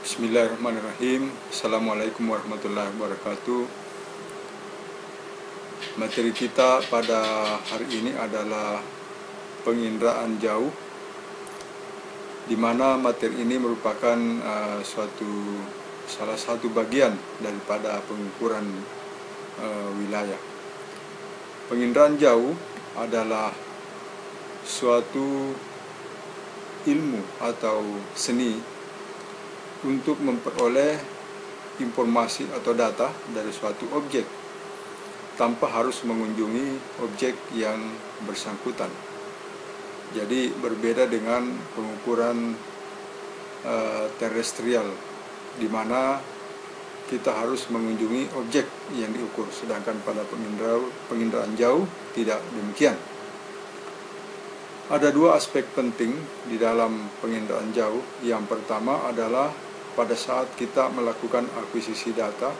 Bismillahirrahmanirrahim. Assalamualaikum warahmatullahi wabarakatuh. Materi kita pada hari ini adalah penginderaan jauh, di mana materi ini merupakan salah satu bagian daripada pengukuran wilayah. Penginderaan jauh adalah suatu ilmu atau seni untuk memperoleh informasi atau data dari suatu objek tanpa harus mengunjungi objek yang bersangkutan. Jadi berbeda dengan pengukuran terestrial, di mana kita harus mengunjungi objek yang diukur, sedangkan pada penginderaan jauh tidak demikian. Ada dua aspek penting di dalam penginderaan jauh. Yang pertama adalah pada saat kita melakukan akuisisi data,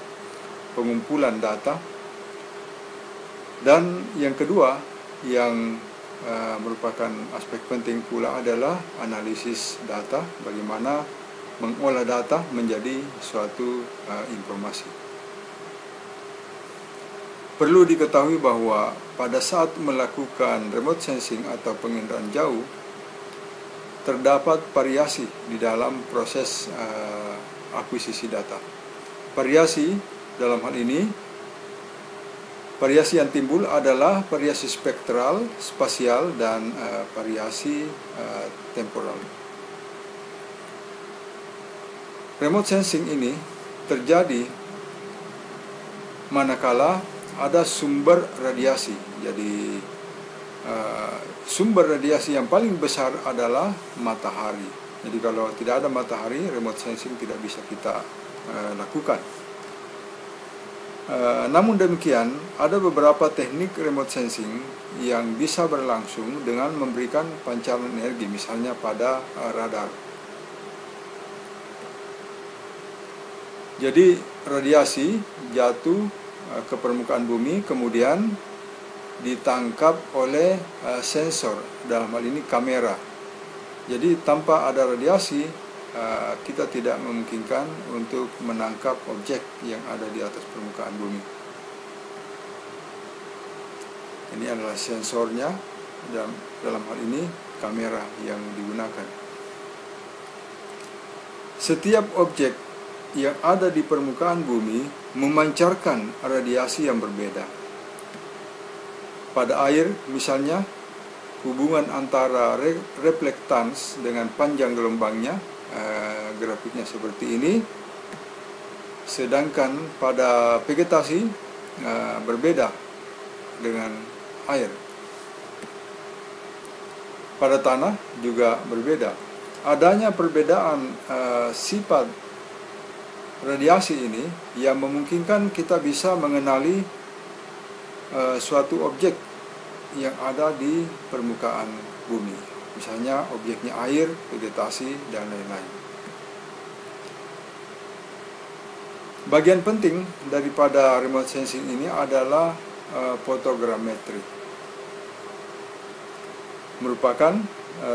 pengumpulan data, dan yang kedua yang merupakan aspek penting pula adalah analisis data, bagaimana mengolah data menjadi suatu informasi. Perlu diketahui bahwa pada saat melakukan remote sensing atau penginderaan jauh, terdapat variasi di dalam proses akuisisi data. Variasi dalam hal ini, variasi yang timbul adalah variasi spektral, spasial, dan variasi temporal. Remote sensing ini terjadi manakala ada sumber radiasi. Jadi sumber radiasi yang paling besar adalah matahari. Jadi kalau tidak ada matahari, remote sensing tidak bisa kita lakukan. Namun demikian, ada beberapa teknik remote sensing yang bisa berlangsung dengan memberikan pancaran energi, misalnya pada radar. Jadi radiasi jatuh ke permukaan bumi, kemudian ditangkap oleh sensor, dalam hal ini kamera. Jadi tanpa ada radiasi, kita tidak memungkinkan untuk menangkap objek yang ada di atas permukaan bumi. Ini adalah sensornya, dan dalam hal ini kamera yang digunakan. Setiap objek yang ada di permukaan bumi memancarkan radiasi yang berbeda. Pada air misalnya, hubungan antara reflektans dengan panjang gelombangnya, grafiknya seperti ini. Sedangkan pada vegetasi berbeda dengan air. Pada tanah juga berbeda. Adanya perbedaan sifat radiasi ini yang memungkinkan kita bisa mengenali suatu objek yang ada di permukaan bumi. Misalnya objeknya air, vegetasi, dan lain-lain. Bagian penting daripada remote sensing ini adalah fotogrametri. Merupakan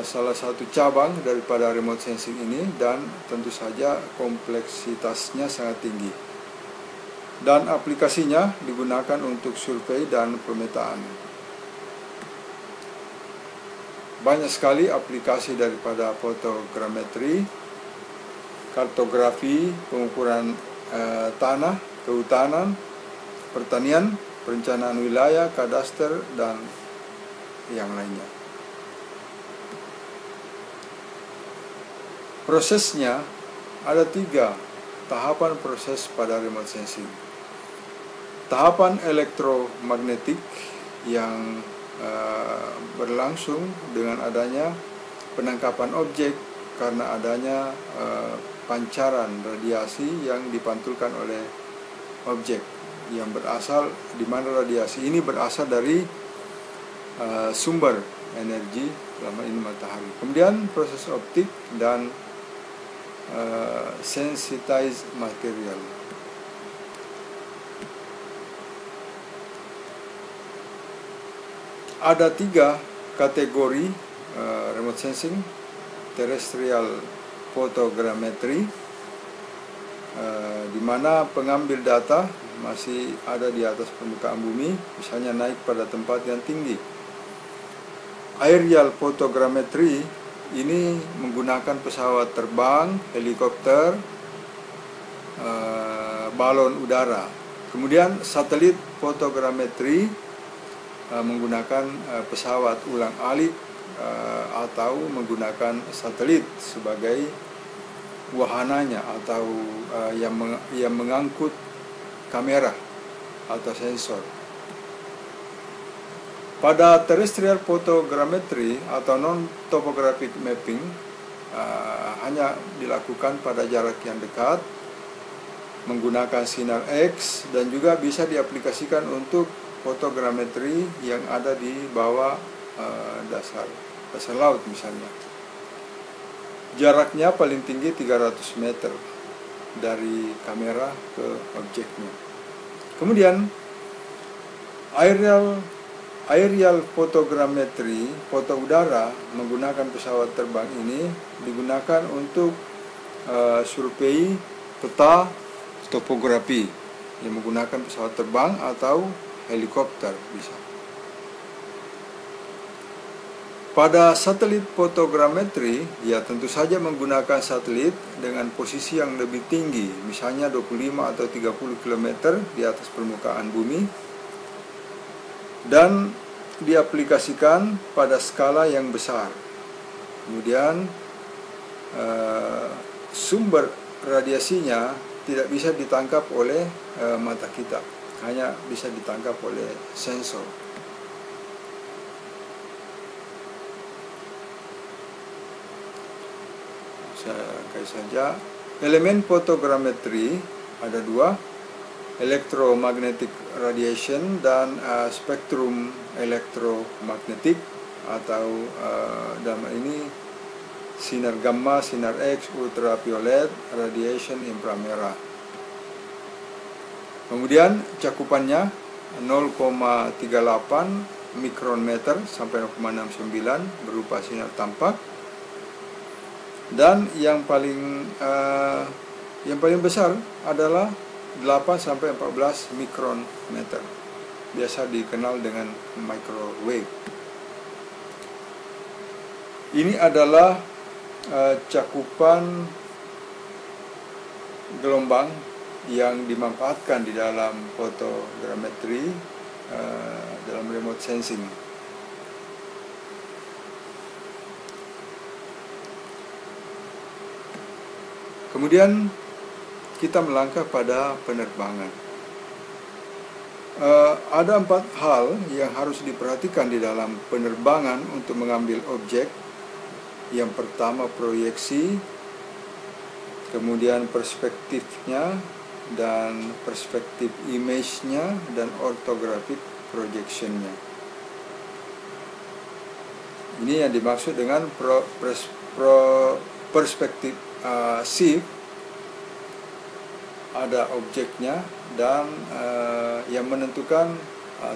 salah satu cabang daripada remote sensing ini, dan tentu saja kompleksitasnya sangat tinggi. Dan aplikasinya digunakan untuk survei dan pemetaan. Banyak sekali aplikasi daripada fotogrametri: kartografi, pengukuran tanah, kehutanan, pertanian, perencanaan wilayah, kadaster, dan yang lainnya. Prosesnya ada 3 tahapan proses pada remote sensing. Tahapan elektromagnetik yang berlangsung dengan adanya penangkapan objek karena adanya pancaran radiasi yang dipantulkan oleh objek yang berasal, di mana radiasi ini berasal dari sumber energi, selama ini matahari. Kemudian proses optik dan sensitized material. Ada 3 kategori remote sensing: terrestrial photogrammetry, di mana pengambil data masih ada di atas permukaan bumi, misalnya naik pada tempat yang tinggi. Aerial photogrammetry ini menggunakan pesawat terbang, helikopter, balon udara. Kemudian satelit photogrammetry menggunakan pesawat ulang-alik atau menggunakan satelit sebagai wahananya atau yang mengangkut kamera atau sensor. Pada terrestrial photogrammetry atau non-topographic mapping hanya dilakukan pada jarak yang dekat menggunakan sinar X, dan juga bisa diaplikasikan untuk photogrammetry yang ada di bawah dasar laut misalnya. Jaraknya paling tinggi 300 meter dari kamera ke objeknya. Kemudian aerial photogrammetry, foto udara menggunakan pesawat terbang ini digunakan untuk survei peta topografi yang menggunakan pesawat terbang atau helikopter bisa. Pada satelit photogrammetry, ya tentu saja menggunakan satelit dengan posisi yang lebih tinggi, misalnya 25 atau 30 km di atas permukaan bumi, dan diaplikasikan pada skala yang besar. Kemudian sumber radiasinya tidak bisa ditangkap oleh mata kita, hanya bisa ditangkap oleh sensor. Saya rangkai saja. Elemen photogrammetry ada dua, electromagnetic radiation dan spektrum elektromagnetik, atau dalam ini sinar gamma, sinar X, ultraviolet, radiation inframerah. Kemudian cakupannya 0,38 mikrometer sampai 0,69 berupa sinar tampak. Dan yang paling besar adalah 8 sampai 14 mikrometer. Biasa dikenal dengan microwave. Ini adalah cakupan gelombang yang dimanfaatkan di dalam photogrammetry dalam remote sensing. Kemudian kita melangkah pada penerbangan. Ada 4 hal yang harus diperhatikan di dalam penerbangan untuk mengambil objek. Yang pertama proyeksi, kemudian perspektifnya, dan perspektif image-nya, dan orthographic projection-nya. Ini yang dimaksud dengan perspektif shift. Ada objeknya dan yang menentukan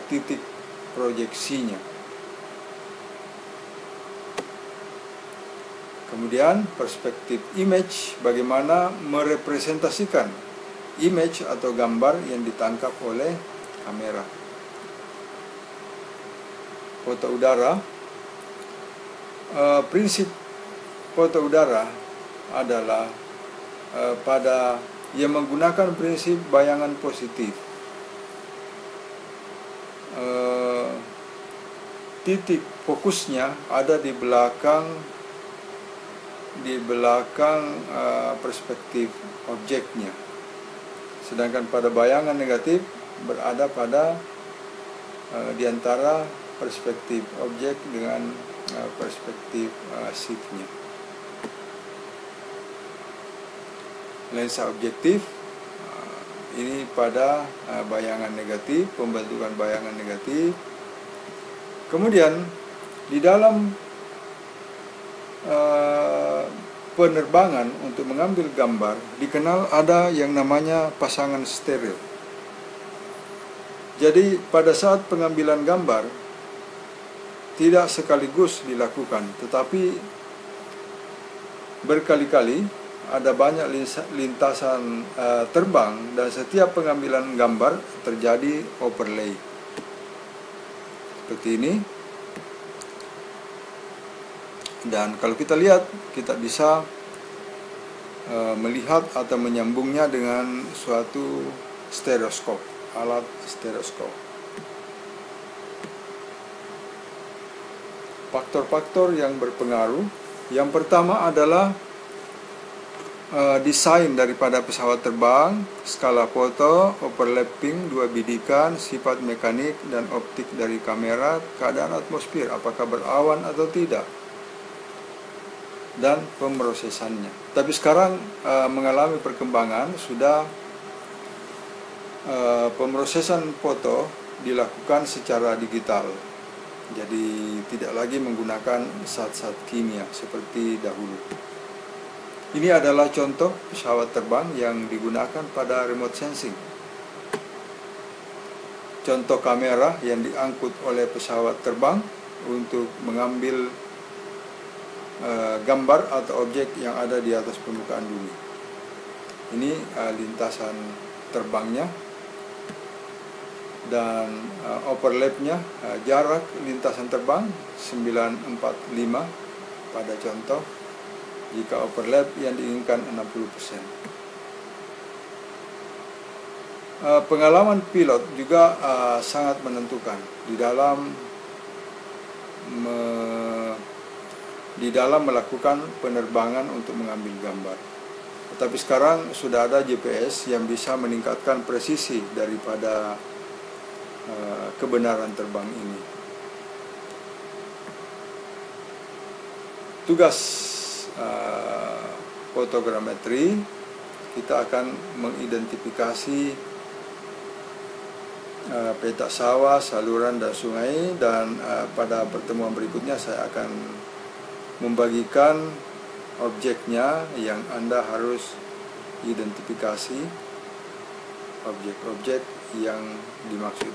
titik proyeksinya. Kemudian perspektif image, bagaimana merepresentasikan image atau gambar yang ditangkap oleh kamera. Foto udara, prinsip foto udara adalah pada yang menggunakan prinsip bayangan positif. Titik fokusnya ada di belakang perspektif objeknya. Sedangkan pada bayangan negatif berada pada di antara perspektif objek dengan perspektif shiftnya. Lensa objektif ini pada bayangan negatif, pembentukan bayangan negatif. Kemudian di dalam penerbangan untuk mengambil gambar dikenal ada yang namanya pasangan stereo. Jadi pada saat pengambilan gambar tidak sekaligus dilakukan, tetapi berkali-kali ada banyak lintasan terbang, dan setiap pengambilan gambar terjadi overlay seperti ini. Dan kalau kita lihat, kita bisa melihat atau menyambungnya dengan suatu stereoskop, alat stereoskop. Faktor-faktor yang berpengaruh, yang pertama adalah desain daripada pesawat terbang, skala foto, overlapping, dua bidikan, sifat mekanik dan optik dari kamera, keadaan atmosfer, apakah berawan atau tidak, dan pemrosesannya. Tapi sekarang mengalami perkembangan, sudah pemrosesan foto dilakukan secara digital. Jadi tidak lagi menggunakan zat-zat kimia seperti dahulu. Ini adalah contoh pesawat terbang yang digunakan pada remote sensing. Contoh kamera yang diangkut oleh pesawat terbang untuk mengambil gambar atau objek yang ada di atas permukaan bumi. Ini lintasan terbangnya, dan overlapnya, jarak lintasan terbang 945 pada contoh. Jika overlap yang diinginkan 60%. Pengalaman pilot juga sangat menentukan di dalam melakukan penerbangan untuk mengambil gambar. Tetapi sekarang sudah ada GPS yang bisa meningkatkan presisi daripada kebenaran terbang ini. Tugas fotogrametri, kita akan mengidentifikasi peta sawah, saluran dan sungai, dan pada pertemuan berikutnya saya akan membagikan objeknya yang Anda harus identifikasi, objek-objek yang dimaksud.